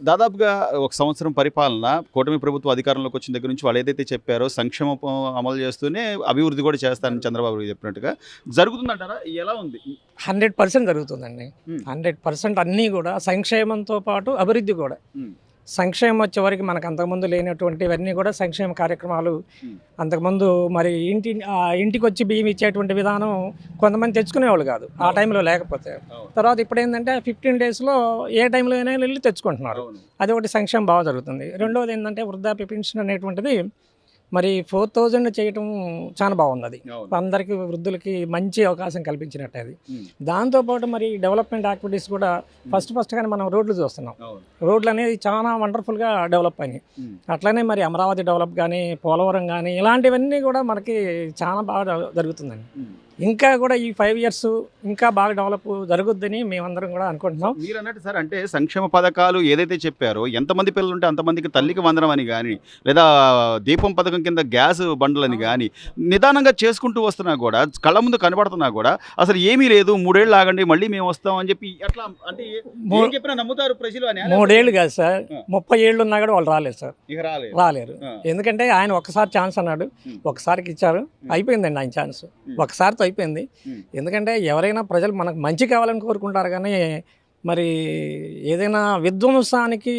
దాదాపుగా ఒక సంవత్సరం పరిపాలన కూటమి ప్రభుత్వం అధికారంలోకి వచ్చిన దగ్గర నుంచి వాళ్ళు ఏదైతే చెప్పారో సంక్షేమం అమలు చేస్తూనే అభివృద్ధి కూడా చేస్తారని చంద్రబాబు గారు చెప్పినట్టుగా జరుగుతుందంటారా? ఎలా ఉంది? 100% జరుగుతుందండి. హ్మ్. 100% అన్నీ కూడా సంక్షేమంతో పాటు అభివృద్ధి కూడా. హ్మ్. సంక్షేమం వచ్చేవరకు మనకు అంతకుముందు లేనటువంటివన్నీ కూడా సంక్షేమ కార్యక్రమాలు. హ్మ్. అంతకుముందు మరి ఇంటికొచ్చి బియ్యం ఇచ్చేటువంటి విధానం కొంతమంది తెచ్చుకునేవాళ్ళు కాదు ఆ టైంలో లేకపోతే. అవును. తర్వాత ఇప్పుడేందంటే 15 డేస్‌లో ఏ టైంలో అయినా వెళ్ళి తెచ్చుకుంటున్నారు. అవును. అదొకటి సంక్షేమం బాగా జరుగుతుంది. రెండోది ఏందంటే వృద్ధాప్య పెన్షన్ అనేటువంటిది మరి 4000 చేయటం చాలా బాగుంది. అవును. అందరికీ వృద్ధులకి మంచి అవకాశం కల్పించినట్టు అది. హ్మ్. దాంతోపాటు మరి డెవలప్మెంట్ యాక్టివిటీస్ కూడా ఫస్ట్గానే మనం రోడ్లు చూస్తున్నాం. అవును. రోడ్లు అనేది చాలా వండర్ఫుల్గా డెవలప్ అయినాయి. హ్మ్. అట్లనే మరి అమరావతి డెవలప్ కానీ, పోలవరం కానీ ఇలాంటివన్నీ కూడా మనకి చాలా బాగా జరుగుతుందండి. హ్మ్. ఇంకా కూడా ఈ 5 ఇయర్స్ ఇంకా బాగా డెవలప్ జరుగుద్దని మేమందరం కూడా అనుకుంటున్నాం. మీరు అన్నట్టు సార్, అంటే సంక్షేమ పథకాలు ఏదైతే చెప్పారో ఎంతమంది పిల్లలు ఉంటే అంతమందికి తల్లికి వందనం అని కానీ, లేదా దీపం పథకం కింద గ్యాస్ బండ్లని కానీ నిదానంగా చేసుకుంటూ వస్తున్నా కూడా, కళ్ళ ముందు కనబడుతున్నా కూడా అసలు ఏమీ లేదు, 3 ఏళ్ళు ఆగండి మళ్ళీ మేము వస్తాం అని చెప్పి ఎట్లా అంటే ఏం చెప్పినా నమ్ముతారు ప్రజలు అని? 3 ఏళ్ళు కాదు సార్, 30 ఏళ్ళు ఉన్నా కూడా వాళ్ళు రాలేదు సార్. ఇక రాలేరు. ఎందుకంటే ఆయన ఒక్కసారి ఛాన్స్ అన్నాడు, ఒక్కసారికి ఇచ్చారు, అయిపోయిందండి ఆయన ఛాన్స్. ఒకసారితో అయిపోయింది. ఎందుకంటే ఎవరైనా ప్రజలు మనకు మంచి కావాలని కోరుకుంటారు కానీ మరి ఏదైనా విధ్వంసానికి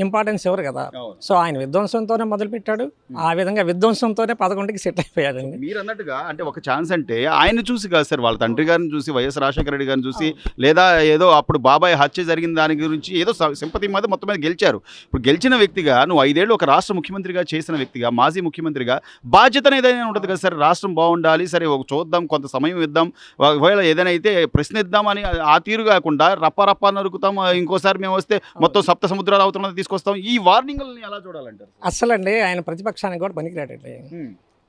ఇంపార్టెన్స్ ఇవ్వరు కదా. సో ఆయన విధ్వంసంతోనే మొదలుపెట్టాడు, ఆ విధంగా విధ్వంసంతోనే 11కి సెట్ అయిపోయాడండి. మీరు అన్నట్టుగా అంటే ఒక ఛాన్స్ అంటే ఆయన చూసి కాదు సార్, వాళ్ళ తండ్రి గారిని చూసి, వైఎస్ రాజశేఖర రెడ్డి గారిని చూసి, లేదా ఏదో అప్పుడు బాబాయ్ హత్య జరిగిన దాని గురించి ఏదో సింపతి మీద మొత్తం మీద గెలిచారు. ఇప్పుడు గెలిచిన వ్యక్తిగా, నువ్వు 5 ఏళ్ళు ఒక రాష్ట్ర ముఖ్యమంత్రిగా చేసిన వ్యక్తిగా, మాజీ ముఖ్యమంత్రిగా బాధ్యత ఏదైనా ఉంటుంది కదా సార్. రాష్ట్రం బాగుండాలి, సరే ఒక చూద్దాం, కొంత సమయం ఇద్దాం, ఒకవేళ ఏదైనా అయితే ప్రశ్నిద్దామని ఆ తీరు కాకుండా రప్ప నరుకుతాం, ఇంకోసారి మేము వస్తే మొత్తం సప్త సముద్రాలు అవుతున్నది తీసుకొస్తాం, ఈ వార్నింగ్లని ఎలా చూడాలంటారు? అసలండి ఆయన ప్రతిపక్షానికి కూడా పనికిరాడండి.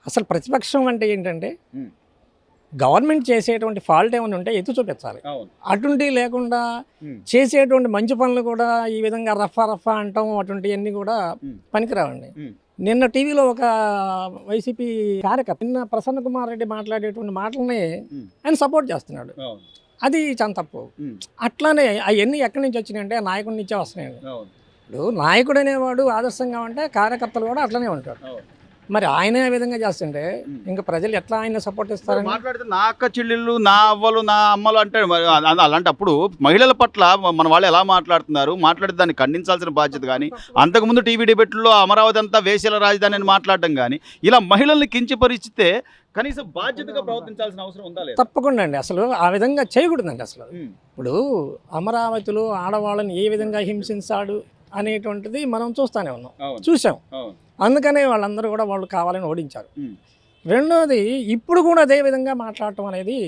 అసలు ప్రతిపక్షం అంటే ఏంటంటే గవర్నమెంట్ చేసేటువంటి ఫాల్ట్ ఏమైనా ఉంటే ఎత్తి చూపించాలి. అటువంటి లేకుండా చేసేటువంటి మంచి పనులు కూడా ఈ విధంగా రఫా అంటాం, అటువంటివన్నీ కూడా పనికిరావండి. నిన్న టీవీలో ఒక వైసీపీ కార్యకర్త నిన్న ప్రసన్న కుమార్ రెడ్డి మాట్లాడేటువంటి మాటలని ఆయన సపోర్ట్ చేస్తున్నాడు. అది చాలా తప్పు. అట్లానే అవన్నీ ఎక్కడి నుంచి వచ్చినాయి అంటే నాయకుడి నుంచే వస్తున్నాయండి. ఇప్పుడు నాయకుడు అనేవాడు ఆదర్శంగా ఉంటే కార్యకర్తలు కూడా అట్లనే ఉంటాడు. మరి ఆయన ఏ విధంగా చేస్తుంటే ఇంకా ప్రజలు ఎట్లా ఆయన సపోర్ట్ ఇస్తారు? మాట్లాడితే నా అక్క చెల్లెళ్ళు, నా అవ్వలు, నా అమ్మలు అంటే అలాంటప్పుడు మహిళల పట్ల మన వాళ్ళు ఎలా మాట్లాడుతున్నారు, మాట్లాడితే దాన్ని ఖండించాల్సిన బాధ్యత కానీ, అంతకుముందు టీవీ డిబేట్లో అమరావతి అంతా వేశ్యల రాజధాని అని మాట్లాడడం కానీ, ఇలా మహిళల్ని కించపరిచితే కనీసం బాధ్యతగా ప్రవర్తించాల్సిన అవసరం ఉందా లేదా? తప్పకుండా అండి. అసలు ఆ విధంగా చేయకూడదండి. అసలు ఇప్పుడు అమరావతిలో ఆడవాళ్ళని ఏ విధంగా హింసించాడు అనేటువంటిది మనం చూస్తూనే ఉన్నాం, చూసాం. అందుకనే వాళ్ళందరూ కూడా వాళ్ళు కావాలని ఓడించారు. రెండోది ఇప్పుడు కూడా అదే విధంగా మాట్లాడటం అనేది,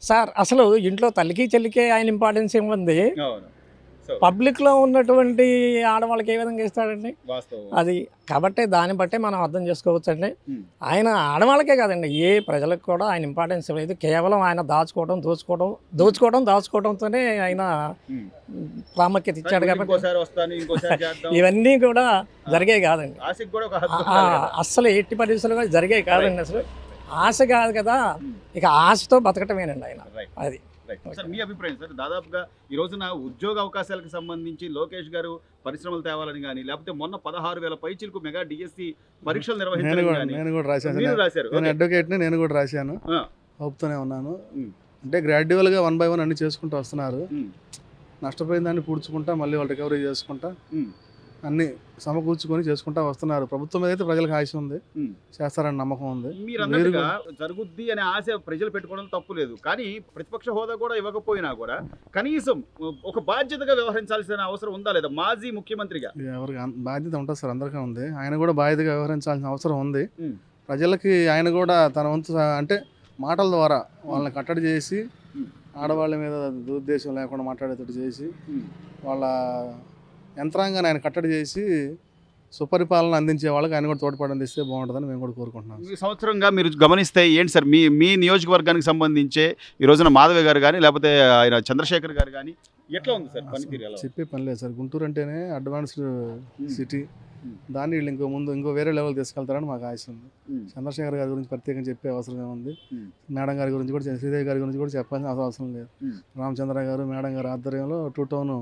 సార్ అసలు ఇంట్లో తల్లికి చెల్లికే ఆయన ఇంపార్టెన్స్ ఏముంది, పబ్లిక్లో ఉన్నటువంటి ఆడవాళ్ళకి ఏ విధంగా ఇస్తాడండి అది. కాబట్టి దాన్ని బట్టే మనం అర్థం చేసుకోవచ్చండి. ఆయన ఆడవాళ్ళకే కాదండి, ఏ ప్రజలకు కూడా ఆయన ఇంపార్టెన్స్ లేదు. కేవలం ఆయన దాచుకోవడంతోనే ఆయన ప్రాముఖ్యత ఇచ్చాడు. కాబట్టి ఇవన్నీ కూడా జరిగాయి కాదండి, అస్సలు ఎట్టి పరిస్థితులు కూడా జరిగాయి కాదండి. అసలు ఆశ కాదు కదా, ఇక ఆశతో బతకటమేనండి ఆయన. అది సార్ మీ అభిప్రాయం సార్. దాదాపుగా ఈ రోజున ఉద్యోగ అవకాశాలకు సంబంధించి లోకేష్ గారు పరిశ్రమలు తేవాలని కానీ, లేకపోతే మొన్న 16,000 పైచీలకు మెగా డిఎస్సి పరీక్షలు నిర్వహించాలని నేను కూడా రాశాను. అడ్వకేట్ని నేను కూడా రాశాను, హోప్తోనే ఉన్నాను. అంటే గ్రాడ్యువల్గా 1 by 1 అన్ని చేసుకుంటూ వస్తున్నారు. నష్టపోయిన దాన్ని పూడ్చుకుంటా, మళ్ళీ వాళ్ళు రికవరీ చేసుకుంటా, అన్ని సమకూర్చుకొని చేసుకుంటా వస్తున్నారు. ప్రభుత్వం మీద అయితే ప్రజలకు ఆశ ఉంది, చేస్తారని నమ్మకం ఉంది. మీరు జరుగుద్ది అనే ఆశ ప్రజలు పెట్టుకోవడం తప్పు లేదు, కానీ ప్రతిపక్ష హోదా కూడా ఇవ్వకపోయినా కూడా కనీసం ఒక బాధ్యతగా వ్యవహరించాల్సిన అవసరం ఉందా లేదా? మాజీ ముఖ్యమంత్రిగా ఎవరికి బాధ్యత ఉంటుంది సార్, అందరికీ ఉంది. ఆయన కూడా బాధ్యతగా వ్యవహరించాల్సిన అవసరం ఉంది. ప్రజలకి ఆయన కూడా తన వంతు అంటే మాటల ద్వారా వాళ్ళని కట్టడి చేసి, ఆడవాళ్ళ మీద దురుద్దేశం లేకుండా మాట్లాడేటట్టు చేసి, వాళ్ళ యంత్రాంగాన్ని ఆయన కట్టడి చేసి సుపరిపాలన అందించే వాళ్ళకి ఆయన కూడా తోడ్పాటు అందిస్తే బాగుంటుందని మేము కూడా కోరుకుంటున్నాం. ఈ సంవత్సరంగా మీరు గమనిస్తే ఏంటి సార్, మీ నియోజకవర్గానికి సంబంధించే ఈ రోజున మాధవి గారు కానీ, లేకపోతే ఆయన చంద్రశేఖర్ గారు కానీ ఎట్లా ఉంది సార్ పనితీరు? చెప్పే పని లేదు సార్, గుంటూరు అంటేనే అడ్వాన్స్డ్ సిటీ, దాన్ని వీళ్ళు ఇంకో వేరే లెవెల్ తీసుకెళ్తారని మాకు ఆశ ఉంది. చంద్రశేఖర్ గారి గురించి ప్రత్యేకంగా చెప్పే అవసరం ఉంది. మేడం గారి గురించి కూడా, శ్రీదేవి గారి గురించి కూడా చెప్పాల్సిన అవసరం లేదు. రామచంద్ర గారు, మేడం గారి ఆధ్వర్యంలో 2 టౌన్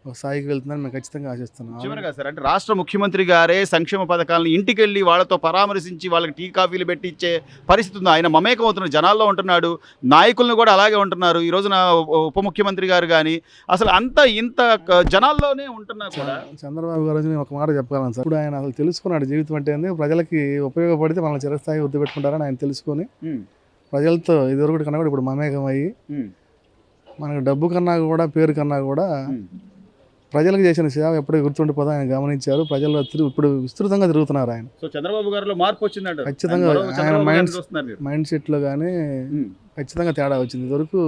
ఒక స్థాయికి వెళ్తుందని మేము ఖచ్చితంగా ఆశిస్తున్నాం. చివరిగా సార్, అంటే రాష్ట్ర ముఖ్యమంత్రి గారే సంక్షేమ పథకాలను ఇంటికి వెళ్ళి వాళ్ళతో పరామర్శించి వాళ్ళకి టీ కాఫీలు పెట్టి ఇచ్చే పరిస్థితి ఉంది. ఆయన మమేకం అవుతున్నాడు, జనాల్లో ఉంటున్నాడు, నాయకులను కూడా అలాగే ఉంటున్నారు. ఈ రోజున ఉప ముఖ్యమంత్రి గారు కానీ అసలు అంత ఇంత జనాల్లోనే ఉంటున్నారు కూడా. చంద్రబాబు గారు నేను ఒక మాట చెప్పగలను సార్. ఇప్పుడు ఆయన అసలు తెలుసుకున్నాడు జీవితం అంటే ఏంది, ప్రజలకి ఉపయోగపడితే మనల్ని చిరస్థాయి గుర్తుపెట్టుకుంటారని ఆయన తెలుసుకొని ప్రజలతో ఇదివరకు కన్నా కూడా ఇప్పుడు మమేకం అయ్యి మనకు డబ్బు కన్నా కూడా పేరు కన్నా కూడా ప్రజలకు చేసిన సేవ ఎప్పుడూ గుర్తుండిపోతా ఆయన గమనించారు. ప్రజల్లో ఇప్పుడు విస్తృతంగా తిరుగుతున్నారు ఆయన. సో చంద్రబాబు గారిలో మార్పు వచ్చిందంట. ఖచ్చితంగా ఆయన మైండ్ సెట్లో కానీ ఖచ్చితంగా తేడా వచ్చింది. ఇదివరకు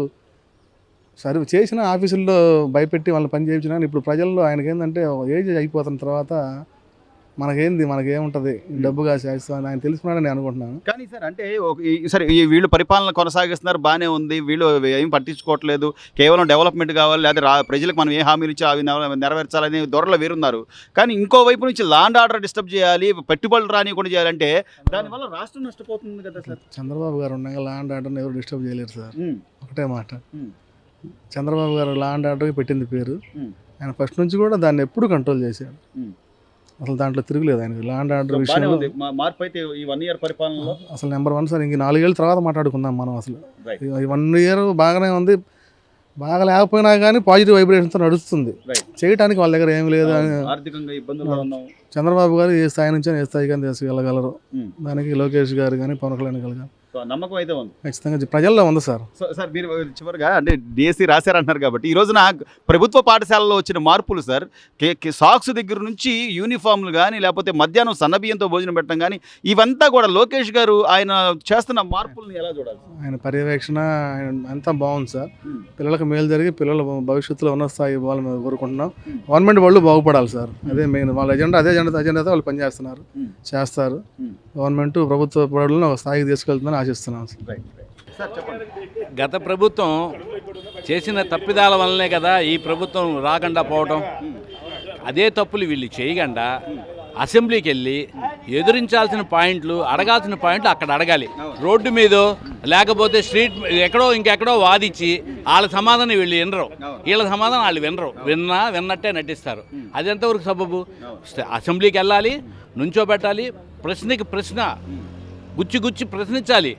సరే చేసిన ఆఫీసుల్లో భయపెట్టి వాళ్ళని పని చేయించినా ఇప్పుడు ప్రజల్లో ఆయనకి ఏంటంటే ఏజ్ అయిపోతున్న తర్వాత మనకేముంటుంది డబ్బుగా చేస్తామని ఆయన తెలుసుకున్నాడని నేను అనుకుంటున్నాను. కానీ సార్, అంటే సరే వీళ్ళు పరిపాలన కొనసాగిస్తున్నారు, బాగానే ఉంది, వీళ్ళు ఏం పట్టించుకోవట్లేదు, కేవలం డెవలప్మెంట్ కావాలి, లేదా ప్రజలకు మనం ఏ హామీలు ఇచ్చి అవి నెరవేర్చాలని దొరలో వేరున్నారు. కానీ ఇంకో వైపు నుంచి లాండ్ ఆర్డర్ డిస్టర్బ్ చేయాలి, పెట్టుబడులు రానికుండా చేయాలంటే దానివల్ల రాష్ట్రం నష్టపోతుంది కదా సార్. చంద్రబాబు గారు ఉండగా లాండ్ ఆర్డర్ని ఎవరు డిస్టర్బ్ చేయలేరు సార్. ఒకటే మాట, చంద్రబాబు గారు లాండ్ ఆర్డర్కి పెట్టింది పేరు. ఆయన ఫస్ట్ నుంచి కూడా దాన్ని ఎప్పుడు కంట్రోల్ చేశాడు. అసలు దాంట్లో తిరుగులేదు ఆయనకి. లాండ్ ఆర్డర్ విషయంలో మార్పు అయితే ఈ 1 year పరిపాలనలో అసలు నెంబర్ 1 సార్. ఇంక 4 ఏళ్ళ తర్వాత మాట్లాడుకుందాం మనం. అసలు ఈ 1 year బాగానే ఉంది, బాగా లేకపోయినా కానీ పాజిటివ్ వైబ్రేషన్తో నడుస్తుంది. చేయడానికి వాళ్ళ దగ్గర ఏమి లేదు అని ఆర్థికంగా ఇబ్బందులు ఉన్నాం. చంద్రబాబు గారు ఏ స్థాయి నుంచి ఏ స్థాయి కానీ తీసుకెళ్ళగలరు. దానికి లోకేష్ గారు కానీ పవన్ కళ్యాణ్ గారు కానీ నమ్మకం అయితే ఉంది, ఖచ్చితంగా ప్రజల్లో ఉంది సార్. సార్ మీరు చివరిగా అంటే డిఎస్సి రాశారంటున్నారు కాబట్టి ఈ రోజున ప్రభుత్వ పాఠశాలలో వచ్చిన మార్పులు సార్, సాక్స్ దగ్గర నుంచి యూనిఫామ్లు కానీ లేకపోతే మధ్యాహ్నం సన్నబియ్యంతో భోజనం పెట్టడం కానీ ఇవంతా కూడా లోకేష్ గారు ఆయన చేస్తున్న మార్పుల్ని ఎలా చూడాలి? ఆయన పర్యవేక్షణ అంతా బాగుంది సార్. పిల్లలకు మేలు జరిగి పిల్లల భవిష్యత్తులో ఉన్న స్థాయి వాళ్ళని మేము కోరుకుంటున్నాం. గవర్నమెంట్ వాళ్ళు బాగుపడాలి సార్, అదే మెయిన్. వాళ్ళ అజెండాతో వాళ్ళు పనిచేస్తున్నారు, చేస్తారు. గవర్నమెంట్ ప్రభుత్వ పనులను ఒక స్థాయికి తీసుకెళ్తుందని ఆశిస్తున్నాం. గత ప్రభుత్వం చేసిన తప్పిదాల వల్లనే కదా ఈ ప్రభుత్వం రాకుండా పోవటం. అదే తప్పులు వీళ్ళు చేయకుండా అసెంబ్లీకి వెళ్ళి ఎదురించాల్సిన పాయింట్లు, అడగాల్సిన పాయింట్లు అక్కడ అడగాలి. రోడ్డు మీదో లేకపోతే స్ట్రీట్ ఎక్కడో ఇంకెక్కడో వాదించి వాళ్ళ సమాధానం వీళ్ళు వినరు, వీళ్ళ సమాధానం వాళ్ళు విన్నట్టే నటిస్తారు. అది ఎంతవరకు సబబు? అసెంబ్లీకి వెళ్ళాలి, నుంచోబెట్టాలి, ప్రశ్నకి ప్రశ్న గుచ్చి ప్రశ్నించాలి.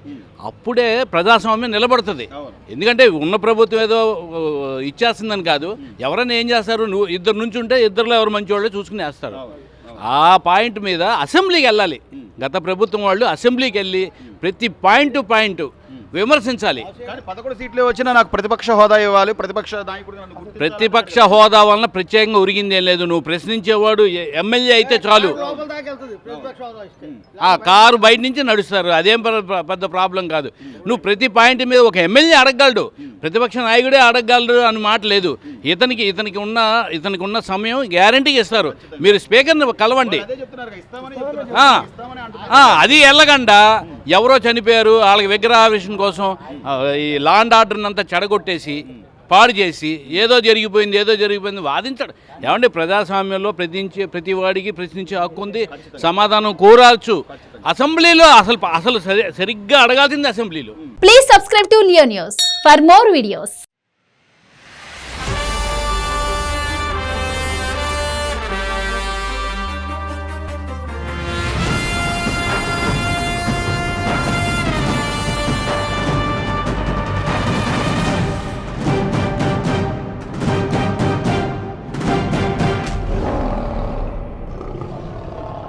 అప్పుడే ప్రజాస్వామ్యం నిలబడుతుంది. ఎందుకంటే ఉన్న ప్రభుత్వం ఏదో ఇచ్చేస్తుందని కాదు. ఎవరైనా ఏం చేస్తారు, నువ్వు ఇద్దరు నుంచి ఉంటే ఇద్దరులో ఎవరు మంచి వాళ్ళే చూసుకుని వేస్తారు. ఆ పాయింట్ మీద అసెంబ్లీకి వెళ్ళాలి. గత ప్రభుత్వం వాళ్ళు అసెంబ్లీకి వెళ్ళి ప్రతి పాయింట్ విమర్శించాలి. 11 సీట్లు వచ్చినా నాకు ప్రతిపక్ష హోదా ఇవ్వాలి, ప్రతిపక్ష హోదా వలన ప్రత్యేకంగా ఉరిగింది ఏం లేదు. నువ్వు ప్రశ్నించేవాడు ఎమ్మెల్యే అయితే చాలు, ఆ కారు బయట నుంచి నడుస్తారు, అదేం పెద్ద ప్రాబ్లం కాదు. నువ్వు ప్రతి పాయింట్ మీద ఒక ఎమ్మెల్యే అడగగలడు, ప్రతిపక్ష నాయకుడే అడగగలడు అని మాట లేదు. ఇతనికి ఉన్న సమయం గ్యారంటీగా ఇస్తారు. మీరు స్పీకర్ని కలవండి. అది వెళ్ళగండా ఎవరో చనిపోయారు వాళ్ళకి విగ్రహావిష్కరణ కోసం ఈ లాండ్ ఆర్డర్ని అంతా చెడగొట్టేసి పాడు చేసి ఏదో జరిగిపోయింది వాదించడం. ఏమంటే ప్రజాస్వామ్యంలో ప్రతి వాడికి ప్రశ్నించే హక్కు ఉంది, సమాధానం కోరాల్చు. అసెంబ్లీలో అసలు సరిగ్గా అడగాల్సింది అసెంబ్లీలో. Please subscribe to Leo news for more videos.